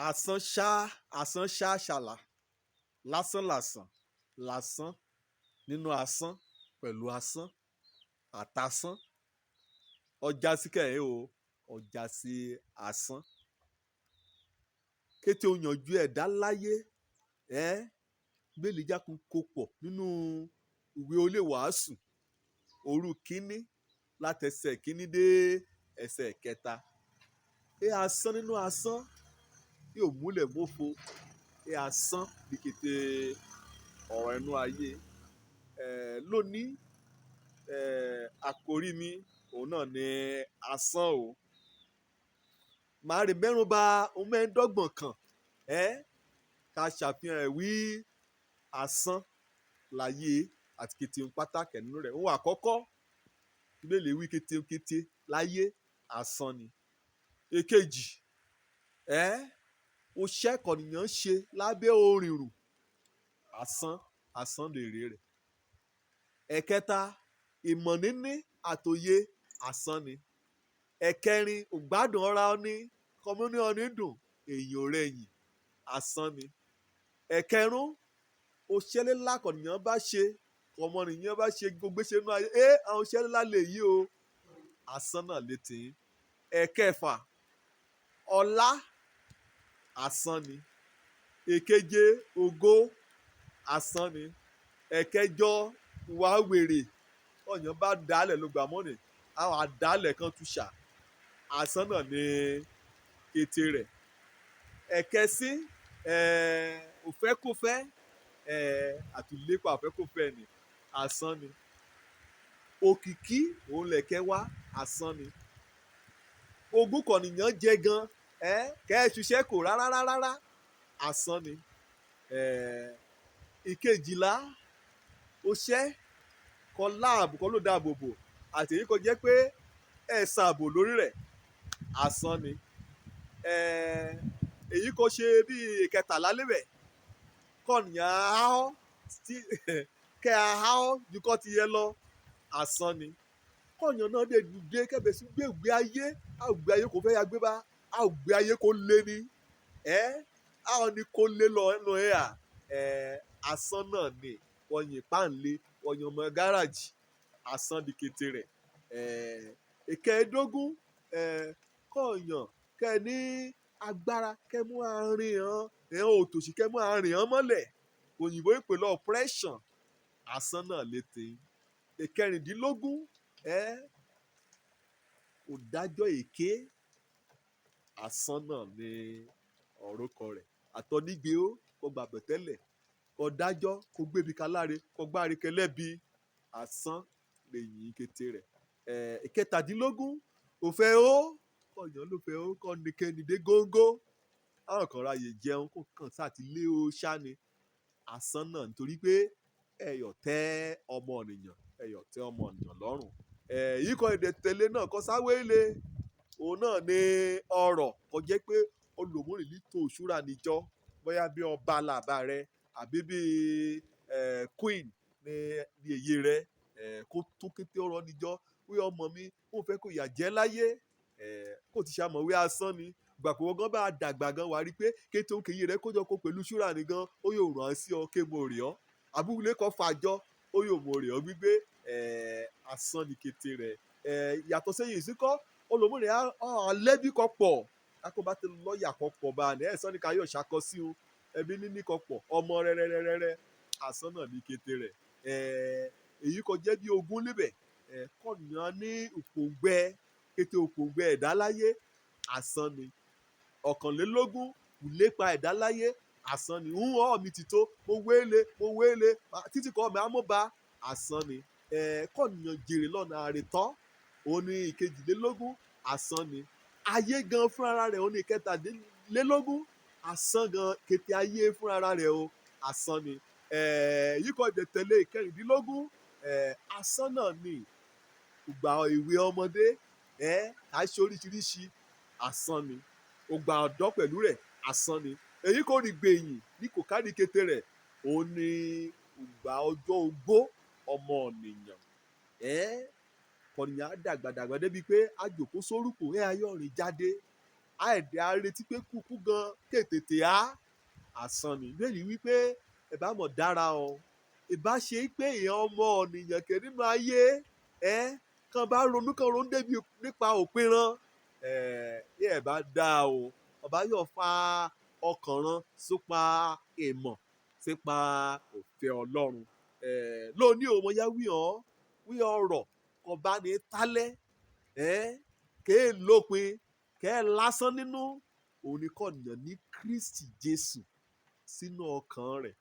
asán ṣá ṣàlà lásán làsàn lásán nínú asán pẹ̀lú asán àtasán ọjà sí kẹ̀hìn o ọjà sí asán kété o yànjú ẹ̀dá láyé gbélé jákun kó pọ̀ nínú ìwé oléwàásù òru kínní látẹsẹ̀ kínní dé ẹsẹ̀ kẹta asán nínú asán yóò múlẹ̀ mófo asán ní kété ọ̀rọ̀ ẹnu ayé lónìí àkòrí mi òun náà ni asán o màá rè mẹ́rùn bà ohun mẹ́ẹ̀ẹ́dọ́gbọ̀n kan ká ṣàfihàn ẹ̀ wí asán láyé àti kété ohun pàtàkì nínú rẹ̀ ohun àkọ́kọ́ Bíbélì wí kété láyé asán ni èkejì oṣẹ́ kọ̀nìyàn ṣe lábẹ́ òrìrùn asán lèrè rẹ̀ ẹ̀kẹta ìmọ̀ níní àtòye asán ni ẹ̀kẹrin ògbádùn ọ̀ra ọní kọmúní ọní dùn èèyàn rẹ̀ yìn asán ni ẹ̀kẹrún oṣẹ́ ńlá kọ̀nìyàn bá ṣe ọmọnìyàn bá ṣe gbogbo ṣe nínú ayé àwọn oṣẹ́ ńlá lè yí o asán náà létí ẹ̀kẹfà ọlá asán ni èkeje ògo asán ni ẹ̀kẹjọ ìwà wèrè ọ̀yàn bá dálẹ̀ ló gbà mọ́nì àwọn àdálẹ̀ kan tún ṣà asán náà ní kété rẹ̀ ẹ̀kẹsín òfẹ́kófẹ́ àtúlépa òfẹ́kófẹ́ ni asán ni òkìkí òun lẹ̀kẹ́ wá asán ni ogún kọ̀nìyàn jẹ gan kẹ́ ẹ ṣiṣẹ́ kò rárá asán ni ìkejìlá oṣẹ́ kọ láàbù kọ́ ló dáàbò bò àtẹ̀yí kọ jẹ́ pé ẹ̀ ṣàbò lórí rẹ̀ asán ni èyí kò ṣe bí ìkẹtàlá lébẹ̀ kọ̀nìyàn ahọ́ kẹ́ ahọ́ ju kọ́ ti yẹ lọ asán ni kọ̀nìyàn náà dé dùdé kẹ́bẹ̀ sí gbé ayé àgbé ayé kò fẹ́ ya gbé bá àgbé ayé kò lé ní àwọn ni kò lé lọ ẹnu asán náà ni wọ̀nyí páńlé wọ̀nyí ọmọ gáràjì asán di kété rẹ̀ ìkẹẹ̀ẹ́dógún kọ̀ọ̀yàn kẹ́ ní agbára kẹ́ mú àárín hàn òtòṣì kẹ́ mú àárín hàn mọ́lẹ̀ òyìnbó ìpè lọ oppression asán náà létè ìkẹrìndínlógún òdájọ́ èké asán náà ní ọ̀rọ̀kọ rẹ̀ àtọ́nígbé ó kó gba bẹ̀tẹ́lẹ̀ kó dájọ́ kó gbébi kaláre kó gbáre kẹlẹ́bi asán lè yìn kété rẹ̀ ìkẹtàdínlógún òfẹ́ ó kọ̀yàn ló fẹ́ ó kọ́ nìkẹ́ni dé góńgó àwọn kan ráyè jẹun kó kàn sáà ti lé o ṣá ni asán náà nítorí pé ẹ̀yọ̀ tẹ́ ọmọ ènìyàn lọ́rùn èyí kọ́ èdè tẹ̀lé náà kọ́ sáwéle òun náà ní ọ̀rọ̀ kò jẹ́ pé olùmúrìn ní tó òṣùrà níjọ́ bóyá bí ọba làbá rẹ àbí bí queen ní èyí rẹ kó tó kété ọ̀rọ̀ níjọ́ wí ọmọ mi ó fẹ́ kó ìyà jẹ́ láyé kó ti ṣàmọ̀wé asán ni gbàgbọ́ gan bá dàgbà gan wà rí pé kété òun kèyí rẹ kójọ kó pẹ̀lú ṣúra ni gan ó yóò ràn án sí ọ ké mo rè ọ́ abúlé kan fàjọ ó yóò mo rè ọ́ gbígbé asán ni kété rẹ yàtọ̀ sẹ́yìn ìsínkọ́ olùmúrìn alẹ́bí kan pọ̀ akóbá tẹ lọ́ọ̀yà kan pọ̀ bá a ní ẹ̀sán ní ká yóò ṣàkọ sí o ẹbí níní kan pọ̀ ọmọ rẹ́rẹ́rẹ́rẹ́ asán náà ní kété rẹ̀ èyí kan jẹ́ bí ogún lébẹ̀ kọ̀ọ̀yàn ní òpòǹgbẹ kété òpòǹgbẹ ẹ̀dá láyé asán ni ọ̀kànlélógún ìlépa ẹ̀dá láyé asán ni ń hàn mi ti tó mo wéle títí kọ́ mi amóba asán ni kọ̀ọ̀yàn jèrè lọ́nà àrètọ́ òun ní ìkejìlélógún asán ni ayé gan fúnra rẹ̀ òun ní ìkẹtàlélógún asán gan kété ayé fúnra rẹ̀ o asán ni yíkọ̀ èdè tẹ̀lé ìkẹrìndínlógún asán náà ni ìgbà ìwé ọmọdé àìṣe oríṣiríṣi asán ni ògbà ọ̀dọ́ pẹ̀lú rẹ̀ asán ni èyí kò rí gbẹ̀yìn ní kò kárí kété rẹ̀ òun ní ìgbà ọjọ́ ogbó ọmọ ènìyàn kọ̀nìyàn dàgbàdàgbà débi pé àjòkó sórùkù ayọ̀rìn jáde àìdè àretí pé kúkú gan kétété á asán ni bẹ́ẹ̀ ni wípé ẹ bá mọ̀ dára o ìbá ṣe pé èèyàn ọmọ ọ̀nìyàn kẹ́ nínú ayé kan bá ronú débi nípa òpin ran ẹ bá dá o ọba yóò fa ọkàn ran sípa ìmọ̀ sípa òfin Ọlọ́run lónìí o mo yá wí ọ̀rọ̀ kan bá ní tálẹ́ kéè lópin kéè lásán nínú òun ni kò yàn ní Kristi Jésù sínú ọkàn rẹ̀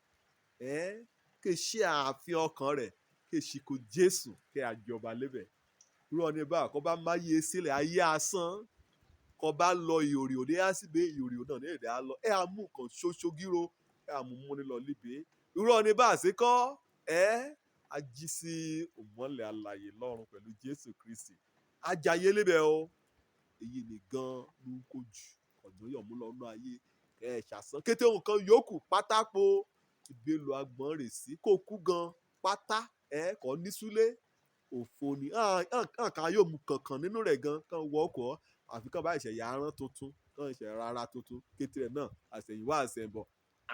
kè ṣe ààfin ọkàn rẹ̀ kè ṣì kò Jésù kè àjọba lébẹ̀ irú ọ̀nì bá kọ́ bá máyé sílẹ̀ ayé asán kọ́ bá lọ ìhòrì òde á sì gbé ìhòrì náà ní èdè á lọ àmú nǹkan ṣoṣo gírò àmú múni lọ líbe irú ọ̀nì bá ṣe kọ́ ají sí òmọ́lẹ̀ alààyè lọ́run pẹ̀lú Jésù Kristi ajayé lébẹ̀ o èyí ni gan ló ń kojú ọ̀dọ́ yọ̀mú lọ́nà ayé ṣàṣán kété nǹkan yòókù pátápó ìgbélu agbọ̀n rè sí kó kú gan pátá kọ́ nísúlé òfo ni kan yóò mú kankan nínú rẹ̀ gan kan wọ́ọ̀kọ́ àfi kan bá ìṣẹ̀yà arán tuntun kan ìṣẹ̀yà rárá tuntun kété rẹ̀ náà àṣẹ̀yìnwá àṣẹ̀bọ̀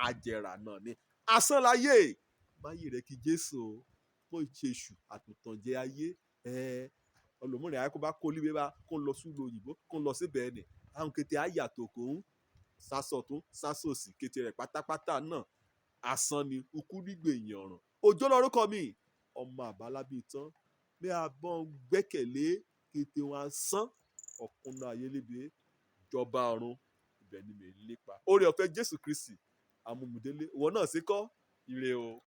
àjẹrà náà ni asán láyé máyé rẹ̀ kí Jésù kó ìṣèṣù àtúntànjẹ ayé ọlọmọrin ayé kó bá kó líbe bá kó lọ sílùú òyìnbó kó lọ síbẹ̀ ẹnì àwọn kété àyàtọ̀ kò ń sásọ̀tún sásòsì kété rẹ̀ pátápátá náà asán ni ukú nígbèyìn ọ̀ràn òjò lórúkọ mi ọmọ àbálábí tán bí a bọ́n gbẹ́kẹ̀lé kété wọn asán ọ̀kúnná ayélébe jọba ọ̀run ibẹ̀ ni mi lépa oore ọ̀fẹ́ Jésù Kristi amúmúdélé ìwọ náà sí kọ́ ire o.